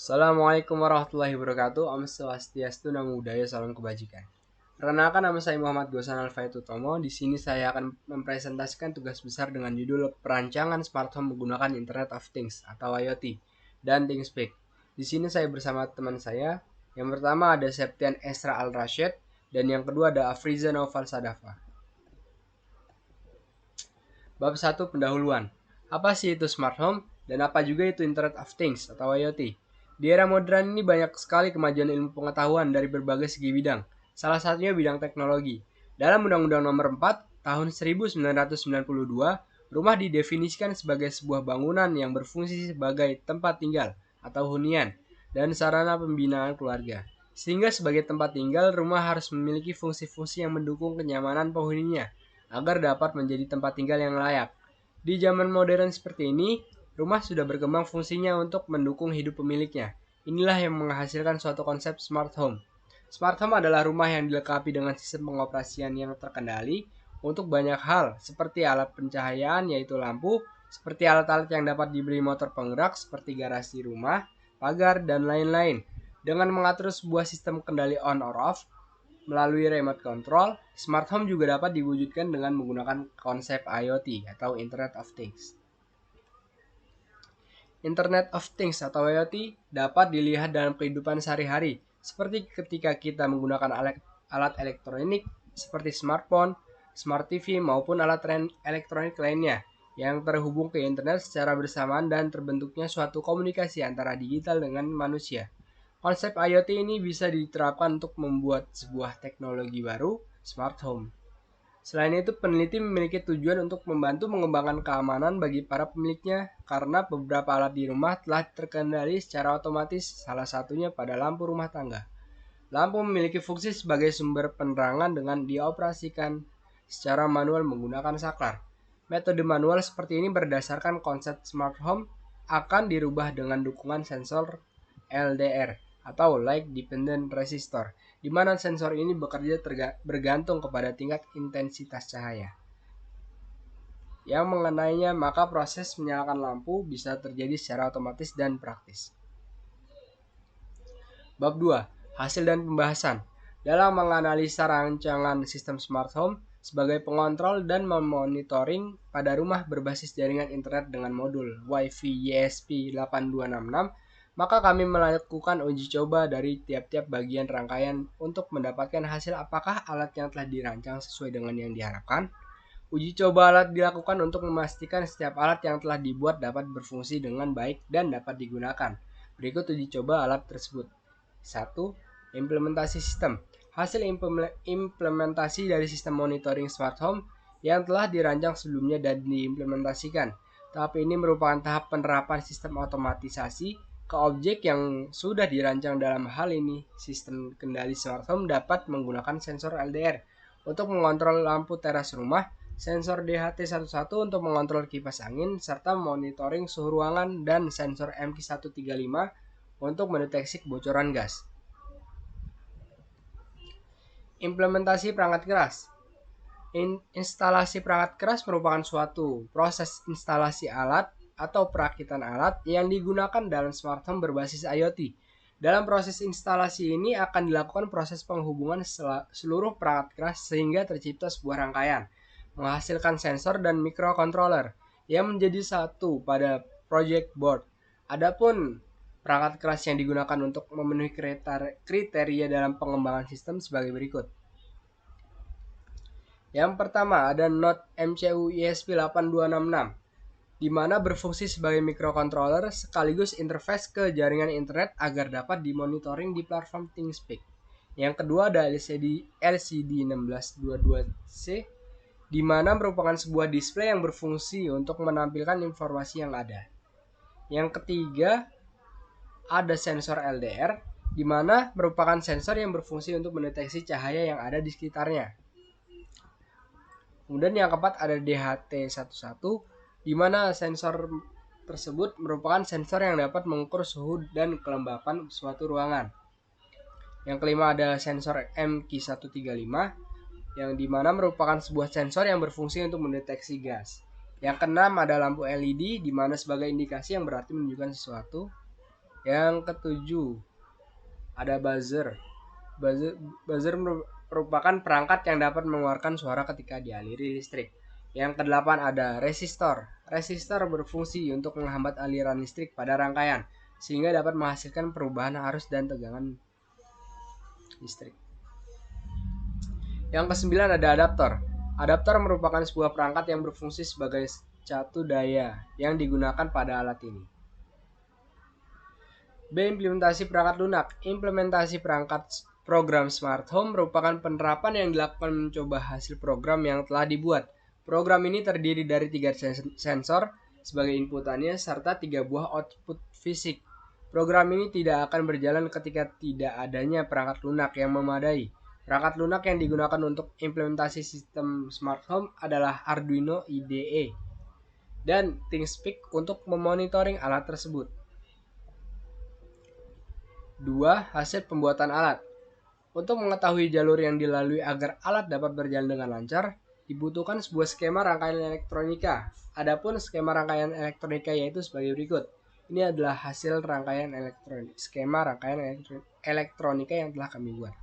Assalamualaikum warahmatullahi wabarakatuh. Om Swastiastu, Namo Buddhaya, Salam Kebajikan. Perkenalkan, nama saya Muhammad Gosan Alfaitutomo. Di sini saya akan mempresentasikan tugas besar dengan judul Perancangan Smart Home menggunakan Internet of Things atau IoT dan ThinkSpeak. Di sini saya bersama teman saya. Yang pertama ada Septian Esra Al-Rashid dan yang kedua ada Afriza Noval Sadafa. Bab 1, pendahuluan. Apa sih itu smart home dan apa juga itu Internet of Things atau IoT? Di era modern ini banyak sekali kemajuan ilmu pengetahuan dari berbagai segi bidang. Salah satunya bidang teknologi. Dalam Undang-Undang Nomor 4 Tahun 1992, rumah didefinisikan sebagai sebuah bangunan yang berfungsi sebagai tempat tinggal atau hunian dan sarana pembinaan keluarga. Sehingga sebagai tempat tinggal, rumah harus memiliki fungsi-fungsi yang mendukung kenyamanan penghuninya agar dapat menjadi tempat tinggal yang layak. Di zaman modern seperti ini, rumah sudah berkembang fungsinya untuk mendukung hidup pemiliknya. Inilah yang menghasilkan suatu konsep smart home. Smart home adalah rumah yang dilengkapi dengan sistem pengoperasian yang terkendali untuk banyak hal, seperti alat pencahayaan yaitu lampu, seperti alat-alat yang dapat diberi motor penggerak seperti garasi rumah, pagar, dan lain-lain. Dengan mengatur sebuah sistem kendali on or off, melalui remote control, smart home juga dapat diwujudkan dengan menggunakan konsep IoT atau Internet of Things. Internet of Things atau IoT dapat dilihat dalam kehidupan sehari-hari, seperti ketika kita menggunakan alat elektronik seperti smartphone, smart TV, maupun alat elektronik lainnya yang terhubung ke internet secara bersamaan dan terbentuknya suatu komunikasi antara digital dengan manusia. Konsep IoT ini bisa diterapkan untuk membuat sebuah teknologi baru, smart home. Selain itu, peneliti memiliki tujuan untuk membantu mengembangkan keamanan bagi para pemiliknya karena beberapa alat di rumah telah terkendali secara otomatis, salah satunya pada lampu rumah tangga. Lampu memiliki fungsi sebagai sumber penerangan dengan dioperasikan secara manual menggunakan saklar. Metode manual seperti ini berdasarkan konsep smart home akan dirubah dengan dukungan sensor LDR atau Light Dependent Resistor, di mana sensor ini bekerja bergantung kepada tingkat intensitas cahaya yang mengenainya, maka proses menyalakan lampu bisa terjadi secara otomatis dan praktis. Bab 2. Hasil dan pembahasan. Dalam menganalisa rancangan sistem smart home sebagai pengontrol dan memonitoring pada rumah berbasis jaringan internet dengan modul Wi-Fi ESP8266, maka kami melakukan uji coba dari tiap-tiap bagian rangkaian untuk mendapatkan hasil apakah alat yang telah dirancang sesuai dengan yang diharapkan. Uji coba alat dilakukan untuk memastikan setiap alat yang telah dibuat dapat berfungsi dengan baik dan dapat digunakan. Berikut uji coba alat tersebut. 1. Implementasi sistem. Hasil implementasi dari sistem monitoring smart home yang telah dirancang sebelumnya dan diimplementasikan. Tahap ini merupakan tahap penerapan sistem otomatisasi ke objek yang sudah dirancang. Dalam hal ini, sistem kendali smart home dapat menggunakan sensor LDR untuk mengontrol lampu teras rumah, sensor DHT11 untuk mengontrol kipas angin, serta monitoring suhu ruangan, dan sensor MQ135 untuk mendeteksi kebocoran gas. Implementasi perangkat keras. Instalasi perangkat keras merupakan suatu proses instalasi alat atau perakitan alat yang digunakan dalam smart home berbasis IoT. Dalam proses instalasi ini akan dilakukan proses penghubungan seluruh perangkat keras sehingga tercipta sebuah rangkaian, menghasilkan sensor dan microcontroller yang menjadi satu pada project board. Adapun perangkat keras yang digunakan untuk memenuhi kriteria dalam pengembangan sistem sebagai berikut. Yang pertama ada Node MCU ESP8266, di mana berfungsi sebagai microcontroller sekaligus interface ke jaringan internet agar dapat dimonitoring di platform ThinkSpeak. Yang kedua ada LCD1622C, di mana merupakan sebuah display yang berfungsi untuk menampilkan informasi yang ada. Yang ketiga ada sensor LDR, di mana merupakan sensor yang berfungsi untuk mendeteksi cahaya yang ada di sekitarnya. Kemudian yang keempat ada DHT11, di mana sensor tersebut merupakan sensor yang dapat mengukur suhu dan kelembapan suatu ruangan. Yang kelima ada sensor MQ135, yang di mana merupakan sebuah sensor yang berfungsi untuk mendeteksi gas. Yang keenam ada lampu LED, di mana sebagai indikasi yang berarti menunjukkan sesuatu. Yang ketujuh ada buzzer. Buzzer merupakan perangkat yang dapat mengeluarkan suara ketika dialiri listrik. Yang kedelapan ada resistor. Resistor berfungsi untuk menghambat aliran listrik pada rangkaian, sehingga dapat menghasilkan perubahan arus dan tegangan listrik. Yang kesembilan ada adaptor. Adaptor merupakan sebuah perangkat yang berfungsi sebagai catu daya yang digunakan pada alat ini. B. Implementasi perangkat lunak. Implementasi perangkat program smart home merupakan penerapan yang dilakukan mencoba hasil program yang telah dibuat. Program ini terdiri dari 3 sensor sebagai inputannya serta 3 buah output fisik. Program ini tidak akan berjalan ketika tidak adanya perangkat lunak yang memadai. Perangkat lunak yang digunakan untuk implementasi sistem smart home adalah Arduino IDE dan ThinkSpeak untuk memonitoring alat tersebut. 2. Hasil pembuatan alat. Untuk mengetahui jalur yang dilalui agar alat dapat berjalan dengan lancar, dibutuhkan sebuah skema rangkaian elektronika. Adapun skema rangkaian elektronika yaitu sebagai berikut. Ini adalah hasil rangkaian skema rangkaian elektronika yang telah kami buat.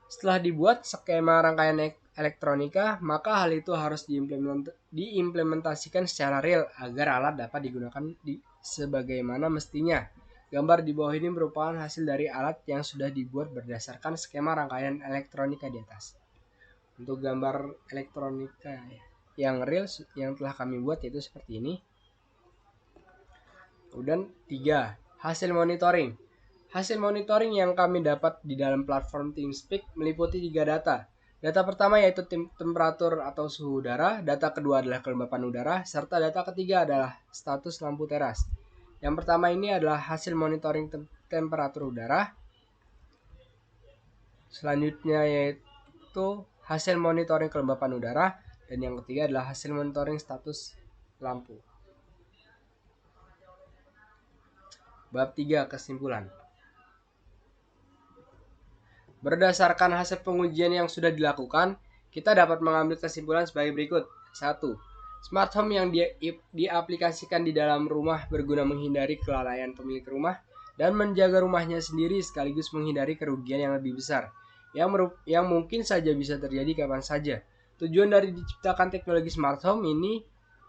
Setelah dibuat skema rangkaian elektronika, maka hal itu harus diimplementasikan secara real agar alat dapat digunakan sebagaimana mestinya. Gambar di bawah ini merupakan hasil dari alat yang sudah dibuat berdasarkan skema rangkaian elektronika di atas. Untuk gambar elektronika yang real yang telah kami buat yaitu seperti ini. Kemudian 3. Hasil monitoring. Hasil monitoring yang kami dapat di dalam platform ThinkSpeak meliputi 3 data. Data pertama yaitu temperatur atau suhu udara, data kedua adalah kelembapan udara, serta data ketiga adalah status lampu teras. Yang pertama ini adalah hasil monitoring temperatur udara. Selanjutnya yaitu hasil monitoring kelembapan udara. Dan yang ketiga adalah hasil monitoring status lampu. Bab 3. Kesimpulan. Berdasarkan hasil pengujian yang sudah dilakukan, kita dapat mengambil kesimpulan sebagai berikut. 1. Smart home yang diaplikasikan di dalam rumah berguna menghindari kelalaian pemilik rumah dan menjaga rumahnya sendiri sekaligus menghindari kerugian yang lebih besar yang mungkin saja bisa terjadi kapan saja. Tujuan dari diciptakan teknologi smart home ini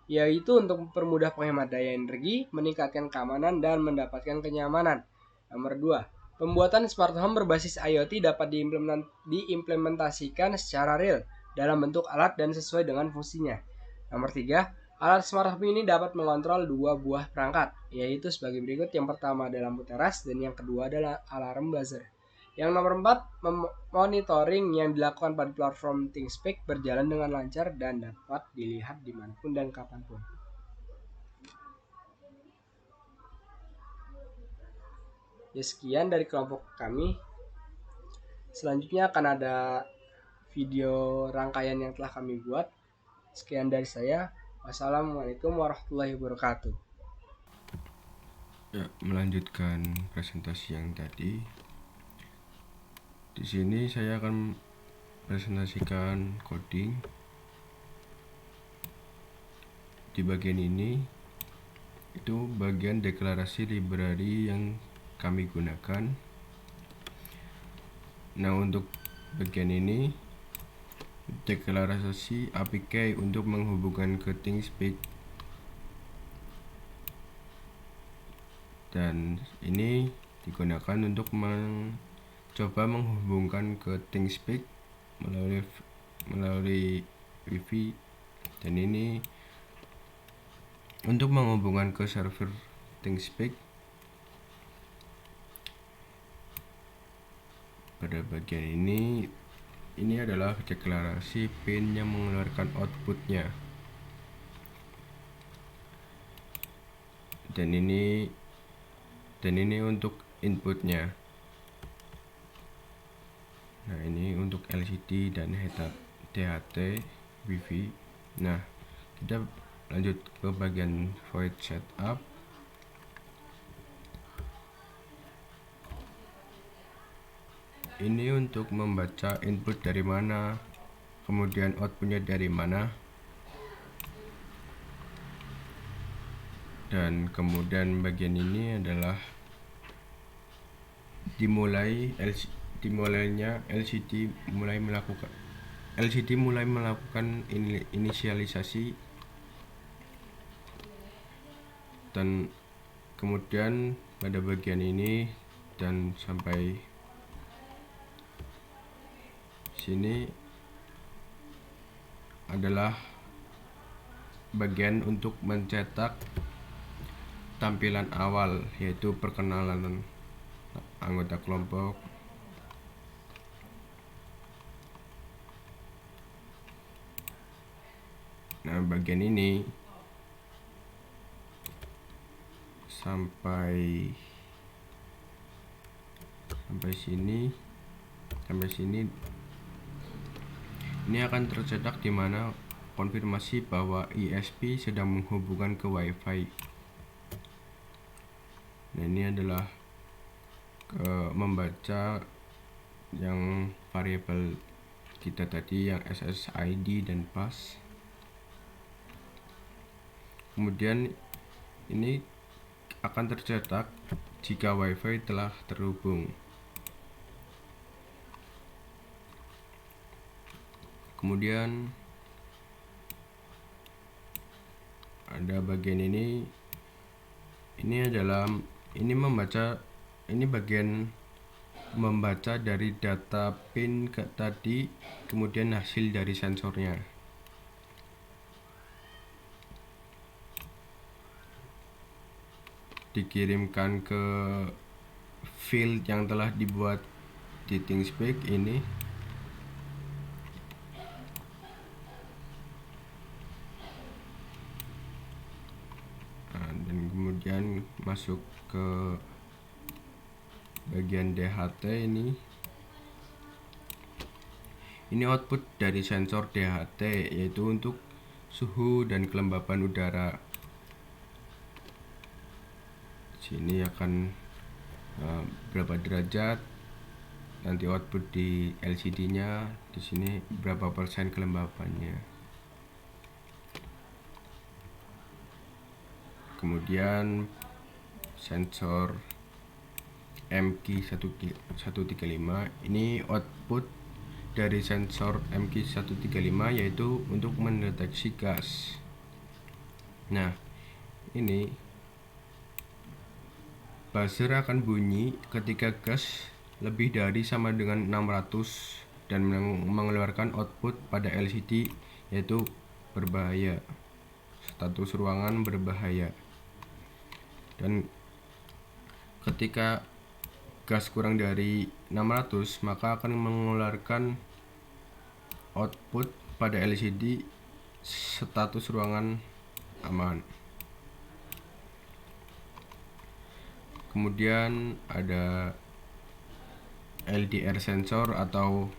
yaitu untuk mempermudah penghemat daya energi, meningkatkan keamanan dan mendapatkan kenyamanan. Nomor 2. Pembuatan smart home berbasis IoT dapat diimplementasikan secara real dalam bentuk alat dan sesuai dengan fungsinya. Nomor 3. Alat smart home ini dapat mengontrol 2 buah perangkat, yaitu sebagai berikut. Yang pertama adalah lampu teras dan yang kedua adalah alarm buzzer. Yang nomor 4, monitoring yang dilakukan pada platform ThinkSpeak berjalan dengan lancar dan dapat dilihat dimanapun dan kapanpun. Ya, sekian dari kelompok kami. Selanjutnya akan ada video rangkaian yang telah kami buat. Sekian dari saya. Wassalamualaikum warahmatullahi wabarakatuh. Ya, melanjutkan presentasi yang tadi. Di sini saya akan presentasikan coding. Di bagian ini itu bagian deklarasi library yang kami gunakan. Nah, untuk bagian ini deklarasi APK untuk menghubungkan ke ThinkSpeak, dan ini digunakan untuk mencoba menghubungkan ke ThinkSpeak melalui Wi-Fi, dan ini untuk menghubungkan ke server ThinkSpeak. Pada bagian ini adalah deklarasi pin yang mengeluarkan outputnya, dan ini untuk inputnya. Nah, ini untuk LCD dan THT Wi-Fi. Nah, kita lanjut ke bagian void setup. Ini untuk membaca input dari mana, kemudian outputnya dari mana. Dan kemudian bagian ini adalah dimulainya LCD mulai melakukan inisialisasi, dan kemudian pada bagian ini dan sampai sini adalah bagian untuk mencetak tampilan awal, yaitu perkenalan anggota kelompok. Nah, bagian ini sampai sini ini akan tercetak di mana konfirmasi bahwa ISP sedang menghubungkan ke WiFi. Nah, ini adalah membaca yang variabel kita tadi yang SSID dan pass. Kemudian ini akan tercetak jika WiFi telah terhubung. Kemudian ada bagian ini bagian membaca dari data pin tadi, kemudian hasil dari sensornya. Dikirimkan ke field yang telah dibuat di ThingSpeak ini. Dan kemudian masuk ke bagian DHT ini. Ini output dari sensor DHT, yaitu untuk suhu dan kelembapan udara. Sini akan berapa derajat, nanti output di LCD-nya. Di sini berapa persen kelembapannya. Kemudian sensor MQ135 ini output dari sensor MQ135, yaitu untuk mendeteksi gas. Nah, ini buzzer akan bunyi ketika gas lebih dari sama dengan 600 dan mengeluarkan output pada LCD, yaitu berbahaya, status ruangan berbahaya. Dan ketika gas kurang dari 600, maka akan mengeluarkan output pada LCD status ruangan aman. Kemudian ada LDR sensor atau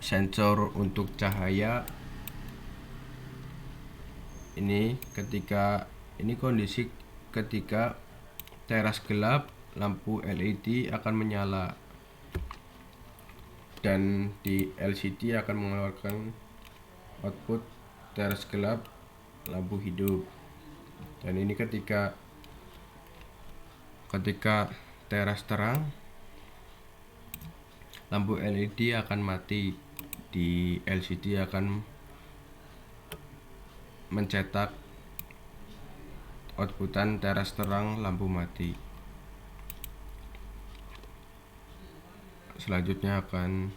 sensor untuk cahaya. Ini kondisi ketika teras gelap, lampu LED akan menyala dan di LCD akan mengeluarkan output teras gelap, lampu hidup. Dan ini ketika teras terang, lampu LED akan mati, di LCD akan mencetak outputan teras terang, lampu mati. Selanjutnya akan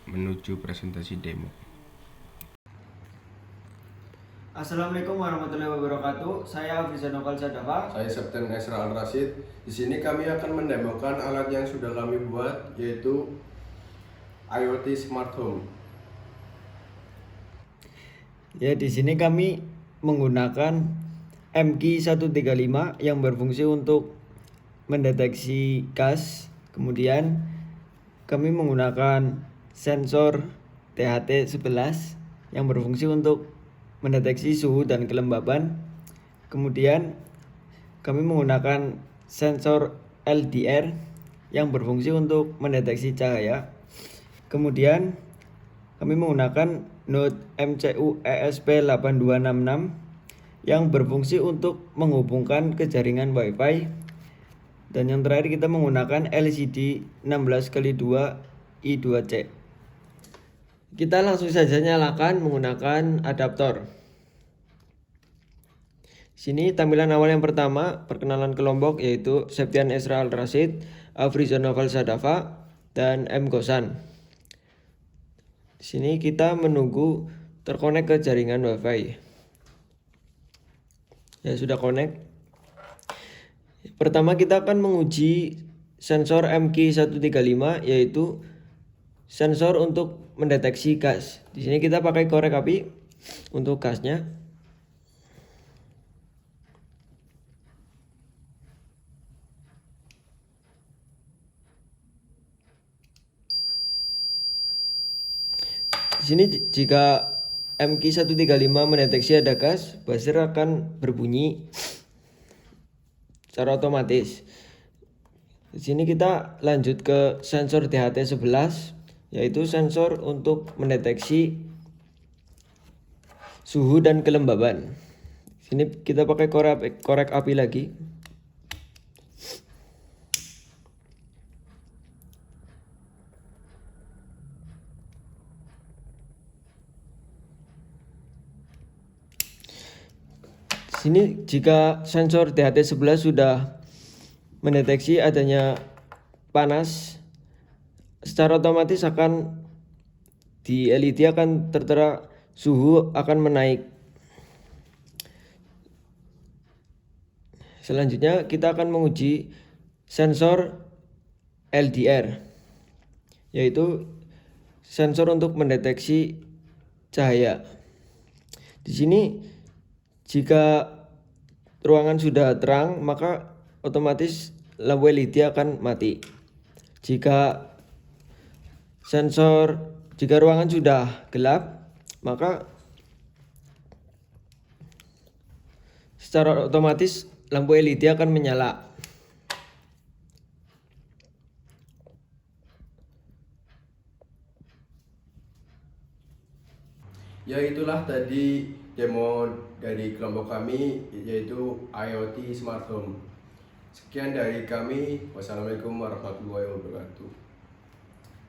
menuju presentasi demo. Assalamualaikum warahmatullahi wabarakatuh. Saya Afrizan Noval Sadafa. Saya Septen Esra Al-Rasyid. Di sini kami akan mendemokan alat yang sudah kami buat, yaitu IoT Smart Home. Ya, di sini kami menggunakan MQ135 yang berfungsi untuk mendeteksi gas. Kemudian kami menggunakan sensor THT11 yang berfungsi untuk mendeteksi suhu dan kelembapan. Kemudian kami menggunakan sensor LDR yang berfungsi untuk mendeteksi cahaya. Kemudian kami menggunakan Node MCU ESP8266 yang berfungsi untuk menghubungkan ke jaringan Wi-Fi. Dan yang terakhir kita menggunakan LCD 16x2 I2C. Kita langsung saja nyalakan menggunakan adaptor. Sini tampilan awal yang pertama, perkenalan kelompok yaitu Septian Esra Al Rashid, Afrizon Noval Sadafa, dan M. Gosan. Di sini kita menunggu terkonek ke jaringan Wi-Fi. Ya, sudah connect. Pertama kita akan menguji sensor MQ135 yaitu sensor untuk mendeteksi gas. Di sini kita pakai korek api untuk gasnya. Di sini jika MQ135 mendeteksi ada gas, buzzer akan berbunyi secara otomatis. Di sini kita lanjut ke sensor THT11 yaitu sensor untuk mendeteksi suhu dan kelembaban. Di sini kita pakai korek api lagi. Di sini jika sensor THT11 sudah mendeteksi adanya panas, secara otomatis akan di LED akan tertera suhu akan menaik. Selanjutnya kita akan menguji sensor LDR yaitu sensor untuk mendeteksi cahaya. Di sini jika ruangan sudah terang maka otomatis lampu LED akan mati. Jika ruangan sudah gelap maka secara otomatis lampu LED akan menyala. Ya, itulah tadi demo dari kelompok kami yaitu IoT Smart Home. Sekian dari kami. Wassalamualaikum warahmatullahi wabarakatuh.